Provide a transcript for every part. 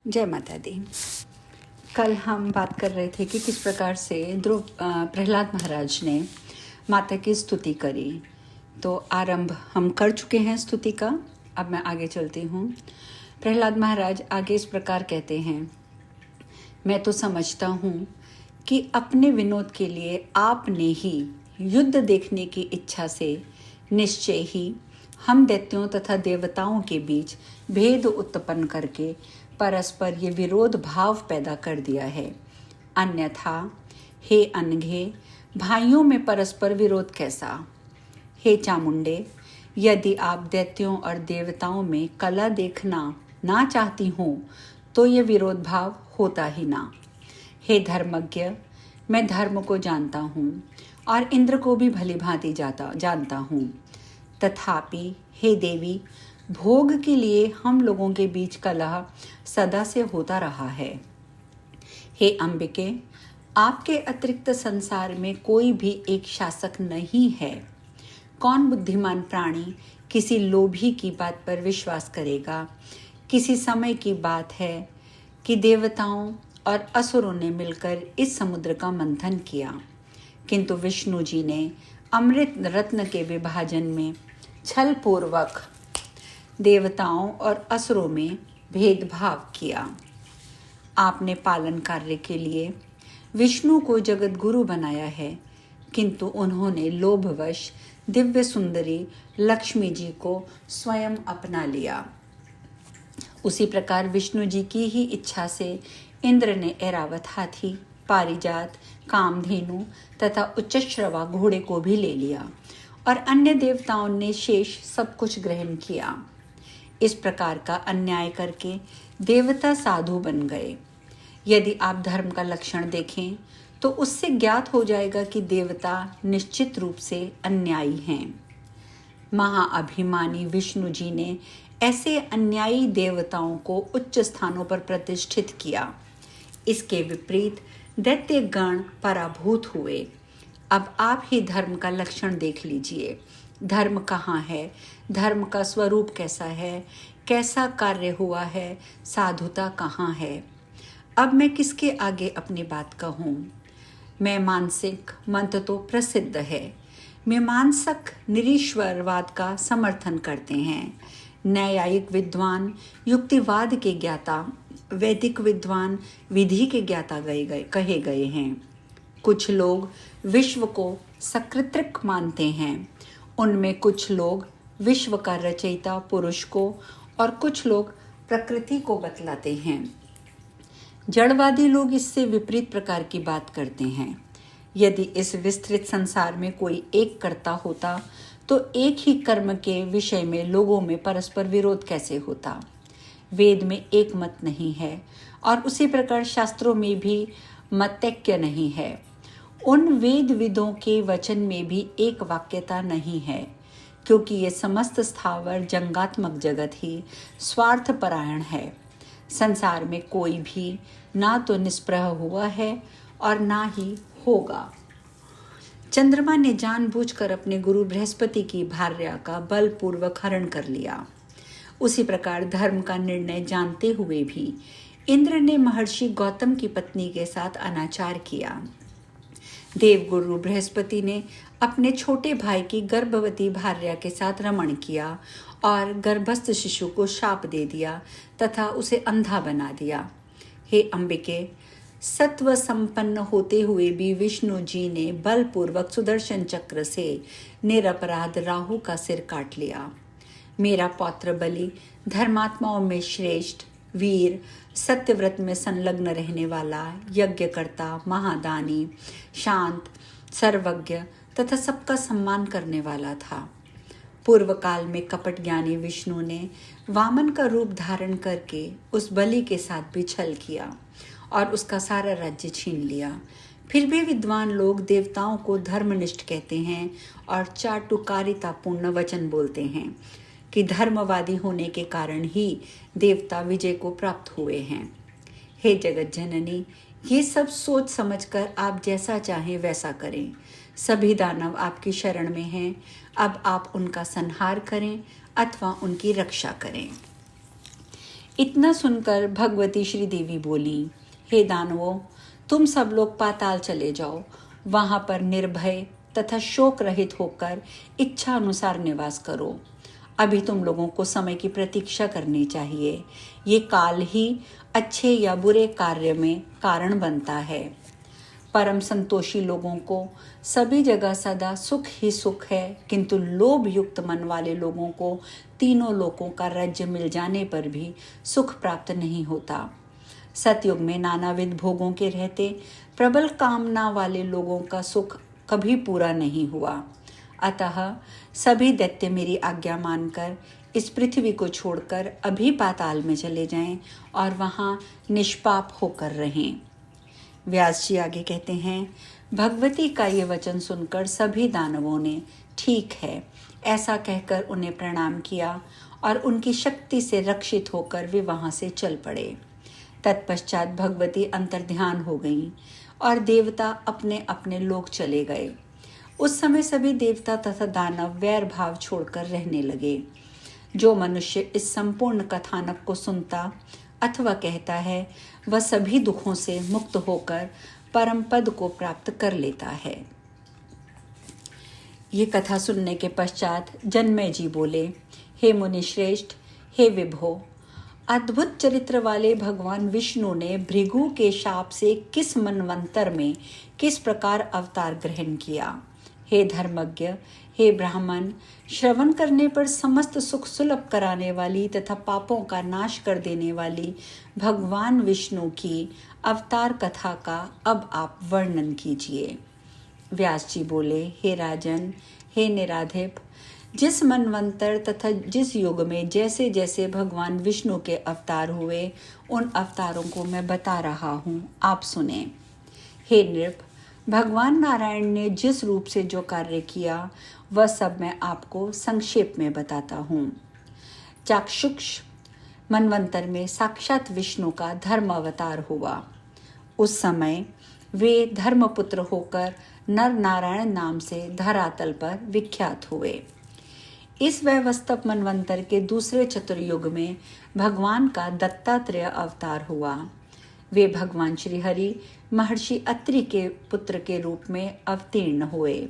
जय माता दी। कल हम बात कर रहे थे कि किस प्रकार से प्रहलाद महाराज ने माता की स्तुति करी। तो आरंभ हम कर चुके हैं स्तुति का। अब मैं आगे चलती हूँ। प्रहलाद महाराज आगे इस प्रकार कहते हैं, मैं तो समझता हूँ कि अपने विनोद के लिए आपने ही युद्ध देखने की इच्छा से निश्चय ही हम दैत्यों तथा देवताओं के बीच भेद उत्पन्न करके परस्पर ये विरोध भाव पैदा कर दिया है। अन्यथा हे अनघे, भाइयों में परस्पर विरोध कैसा। हे चामुंडे, यदि आप दैत्यों और देवताओं में कला देखना ना चाहती हो तो ये विरोध भाव होता ही ना। हे धर्मज्ञ, मैं धर्म को जानता हूँ और इंद्र को भी भली भांति जानता हूँ। तथापि हे देवी, भोग के लिए हम लोगों के बीच कलह सदा से होता रहा है। हे अंबिके, आपके अतिरिक्त संसार में कोई भी एक शासक नहीं है। कौन बुद्धिमान प्राणी किसी लोभी की बात पर विश्वास करेगा। किसी समय की बात है कि देवताओं और असुरों ने मिलकर इस समुद्र का मंथन किया, किंतु विष्णु जी ने अमृत रत्न के विभाजन में छल पूर्वक देवताओं और असुरों में भेदभाव किया। आपने पालन कार्य के लिए विष्णु को जगत गुरु बनाया है, किंतु उन्होंने लोभवश दिव्य सुंदरी लक्ष्मी जी को स्वयं अपना लिया। उसी प्रकार विष्णु जी की ही इच्छा से इंद्र ने ऐरावत हाथी, पारिजात, कामधेनु तथा उच्चश्रवा घोड़े को भी ले लिया और अन्य देवताओं ने शेष सब कुछ ग्रहण किया। इस प्रकार का अन्याय करके देवता साधु बन गए। यदि आप धर्म का लक्षण देखें तो उससे ज्ञात हो जाएगा कि देवता निश्चित रूप से अन्यायी हैं। महाअभिमानी विष्णु जी ने ऐसे अन्यायी देवताओं को उच्च स्थानों पर प्रतिष्ठित किया। इसके विपरीत दैत्य गण पराभूत हुए। अब आप ही धर्म का लक्षण देख लीजिए। धर्म कहाँ है, धर्म का स्वरूप कैसा है, कैसा कार्य हुआ है, साधुता कहाँ है। अब मैं किसके आगे अपनी बात कहूँ। मैं मानसिक मंत्र तो प्रसिद्ध है। मीमांसक निरीश्वरवाद का समर्थन करते हैं। न्यायिक विद्वान युक्तिवाद के ज्ञाता, वैदिक विद्वान विधि के ज्ञाता कहे गए हैं। कुछ लोग विश्व को सकृत्रिक मानते हैं। उनमें कुछ लोग विश्व का रचयिता पुरुष को और कुछ लोग प्रकृति को बतलाते हैं। जड़वादी लोग इससे विपरीत प्रकार की बात करते हैं। यदि इस विस्तृत संसार में कोई एक कर्ता होता तो एक ही कर्म के विषय में लोगों में परस्पर विरोध कैसे होता। वेद में एक मत नहीं है और उसी प्रकार शास्त्रों में भी मतैक्य नहीं है। उन वेदविदों के वचन में भी एक वाक्यता नहीं है, क्योंकि ये समस्त स्थावर जंगात्मक जगत ही स्वार्थपरायण है। संसार में कोई भी ना तो निष्प्रह हुआ है और ना ही होगा। चंद्रमा ने जानबूझकर अपने गुरु बृहस्पति की भार्या का बलपूर्वक हरण कर लिया। उसी प्रकार धर्म का निर्णय जानते हुए भी इंद्र ने महर्षि गौतम की पत्नी के साथ अनाचार किया। देवगुरु बृहस्पति ने अपने छोटे भाई की गर्भवती भार्या के साथ रमण किया और गर्भस्थ शिशु को शाप दे दिया तथा उसे अंधा बना दिया। हे अंबिके, सत्व संपन्न होते हुए भी विष्णु जी ने बलपूर्वक सुदर्शन चक्र से निरपराध राहु का सिर काट लिया। मेरा पौत्र बलि धर्मात्माओं में श्रेष्ठ, वीर, सत्यव्रत में संलग्न रहने वाला, यज्ञकर्ता, महादानी, शांत, सर्वज्ञ तथा सबका सम्मान करने वाला था। पूर्व काल में कपट ज्ञानी विष्णु ने वामन का रूप धारण करके उस बलि के साथ भी छल किया और उसका सारा राज्य छीन लिया। फिर भी विद्वान लोग देवताओं को धर्मनिष्ठ कहते हैं और चाटुकारितापूर्ण वचन बोलते हैं कि धर्मवादी होने के कारण ही देवता विजय को प्राप्त हुए हैं। हे जगत जननी, ये सब सोच समझकर आप जैसा चाहें वैसा करें। सभी दानव आपकी शरण में हैं। अब आप उनका संहार करें अथवा उनकी रक्षा करें। इतना सुनकर भगवती श्रीदेवी बोली, हे दानवों, तुम सब लोग पाताल चले जाओ, वहां पर निर्भय तथा शोक रहित होकर इच्छा अनुसार निवास करो। अभी तुम लोगों को समय की प्रतीक्षा करनी चाहिए। ये काल ही अच्छे या बुरे कार्य में कारण बनता है। परम संतोषी लोगों को सभी जगह सदा सुख ही सुख है, किंतु लोभ युक्त मन वाले लोगों को तीनों लोकों का राज्य मिल जाने पर भी सुख प्राप्त नहीं होता। सतयुग में नानाविध भोगों के रहते प्रबल कामना वाले लोगों का सुख कभी पूरा नहीं हुआ। अतः सभी दैत्य मेरी आज्ञा मानकर इस पृथ्वी को छोड़कर अभी पाताल में चले जाएं और वहां निष्पाप होकर रहें। व्यास जी आगे कहते हैं, भगवती का ये वचन सुनकर सभी दानवों ने ठीक है ऐसा कहकर उन्हें प्रणाम किया और उनकी शक्ति से रक्षित होकर वे वहां से चल पड़े। तत्पश्चात भगवती अंतर्ध्यान हो गईं और देवता अपने अपने लोक चले गए। उस समय सभी देवता तथा दानव वैर भाव छोड़कर रहने लगे। जो मनुष्य इस संपूर्ण कथानक को सुनता अथवा कहता है, वह सभी दुखों से मुक्त होकर परम पद को प्राप्त कर लेता है। ये कथा सुनने के पश्चात जन्मेजय जी बोले, हे मुनि श्रेष्ठ, हे विभो, अद्भुत चरित्र वाले भगवान विष्णु ने भृगु के शाप से किस मनवंतर में किस प्रकार अवतार ग्रहण किया। हे धर्मज्ञ, हे ब्राह्मण, श्रवण करने पर समस्त सुख सुलभ कराने वाली तथा पापों का नाश कर देने वाली भगवान विष्णु की अवतार कथा का अब आप वर्णन कीजिए। व्यास जी बोले, हे राजन, हे निराधिप, जिस मनवंतर तथा जिस युग में जैसे जैसे भगवान विष्णु के अवतार हुए, उन अवतारों को मैं बता रहा हूँ, आप सुने। हे नृप, भगवान नारायण ने जिस रूप से जो कार्य किया वह सब मैं आपको संक्षेप में बताता हूँ। चाक्षुष मनवंतर में साक्षात विष्णु का धर्म अवतार हुआ। उस समय वे धर्मपुत्र होकर नर नारायण नाम से धरातल पर विख्यात हुए। इस वैवस्वत मनवंतर के दूसरे चतुर्युग में भगवान का दत्तात्रेय अवतार हुआ। वे भगवान श्री हरि महर्षि अत्रि के पुत्र के रूप में अवतीर्ण हुए।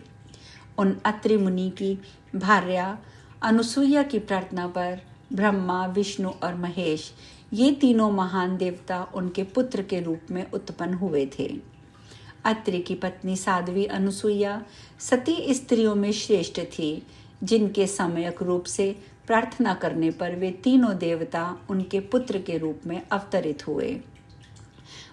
उन अत्रि मुनि की भार्या अनुसुईया की प्रार्थना पर ब्रह्मा, विष्णु और महेश, ये तीनों महान देवता उनके पुत्र के रूप में उत्पन्न हुए थे। अत्रि की पत्नी साध्वी अनुसुईया सती स्त्रियों में श्रेष्ठ थी, जिनके सम्यक रूप से प्रार्थना करने पर वे तीनों देवता उनके पुत्र के रूप में अवतरित हुए।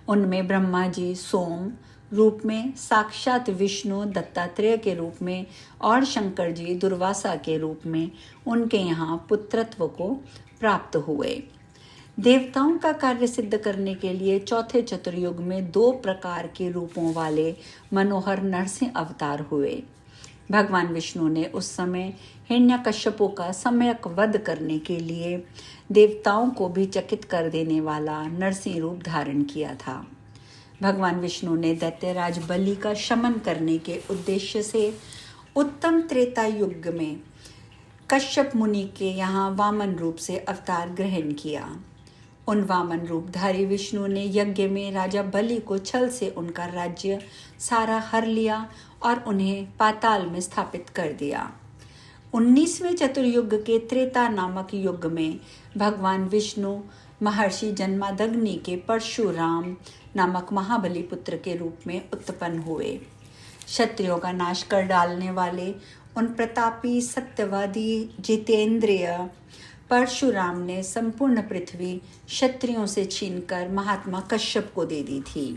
उनमें ब्रह्मा जी सोम रूप में, साक्षात विष्णु दत्तात्रेय के रूप में और शंकर जी दुर्वासा के रूप में उनके यहाँ पुत्रत्व को प्राप्त हुए। देवताओं का कार्य सिद्ध करने के लिए चौथे चतुर्युग में 2 प्रकार के रूपों वाले मनोहर नरसिंह अवतार हुए। भगवान विष्णु ने उस समय हिरण्यकश्यपों का सम्यक वध करने के लिए देवताओं को भी चकित कर देने वाला नरसिंह रूप धारण किया था। भगवान विष्णु ने दैत्यराज बलि का शमन करने के उद्देश्य से उत्तम त्रेता युग में कश्यप मुनि के यहाँ वामन रूप से अवतार ग्रहण किया। उन वामन रूपधारी विष्णु ने यज्ञ में राजा बलि को छल से उनका राज्य सारा हर लिया और उन्हें पाताल में स्थापित कर दिया। 19वें चतुर्युग के त्रेता नामक युग में भगवान विष्णु महर्षि जन्मादग्नि के परशुराम नामक महाबली पुत्र के रूप में उत्पन्न हुए। क्षत्रियों का नाश कर डालने वाले उन प्रतापी सत्यवादी जितेंद्रिय परशुराम ने संपूर्ण पृथ्वी क्षत्रियों से छीनकर महात्मा कश्यप को दे दी थी।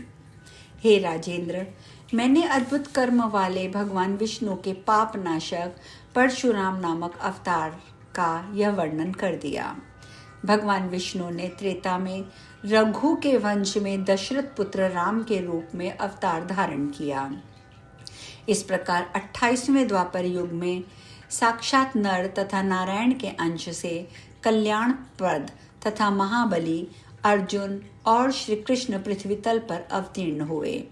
हे राजेंद्र, मैंने अद्भुत कर्म वाले भगवान विष्णु के पाप नाशक परशुराम नामक अवतार का यह वर्णन कर दिया। भगवान विष्णु ने त्रेता में रघु के वंश में दशरथ पुत्र राम के रूप में अवतार धारण किया। इस प्रकार 28वें द्वापर युग में साक्षात नर तथा नारायण के अंश से कल्याणप्रद तथा महाबली अर्जुन और श्री कृष्ण पृथ्वी तल पर अवतीर्ण हुए।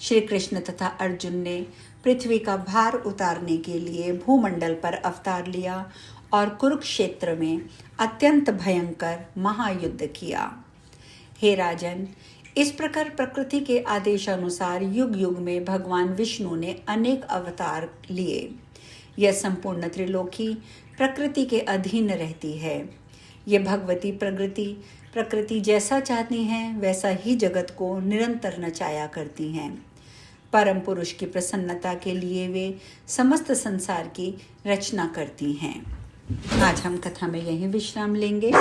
श्री कृष्ण तथा अर्जुन ने पृथ्वी का भार उतारने के लिए भूमंडल पर अवतार लिया और कुरुक्षेत्र में अत्यंत भयंकर महायुद्ध किया। हे राजन, इस प्रकार प्रकृति के आदेशानुसार युग युग में भगवान विष्णु ने अनेक अवतार लिए। यह संपूर्ण त्रिलोकी प्रकृति के अधीन रहती है। ये भगवती प्रकृति जैसा चाहती हैं वैसा ही जगत को निरंतर नचाया करती हैं। परम पुरुष की प्रसन्नता के लिए वे समस्त संसार की रचना करती हैं। आज हम कथा में यहीं विश्राम लेंगे।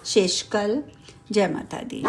शेष कल। जय माता दी।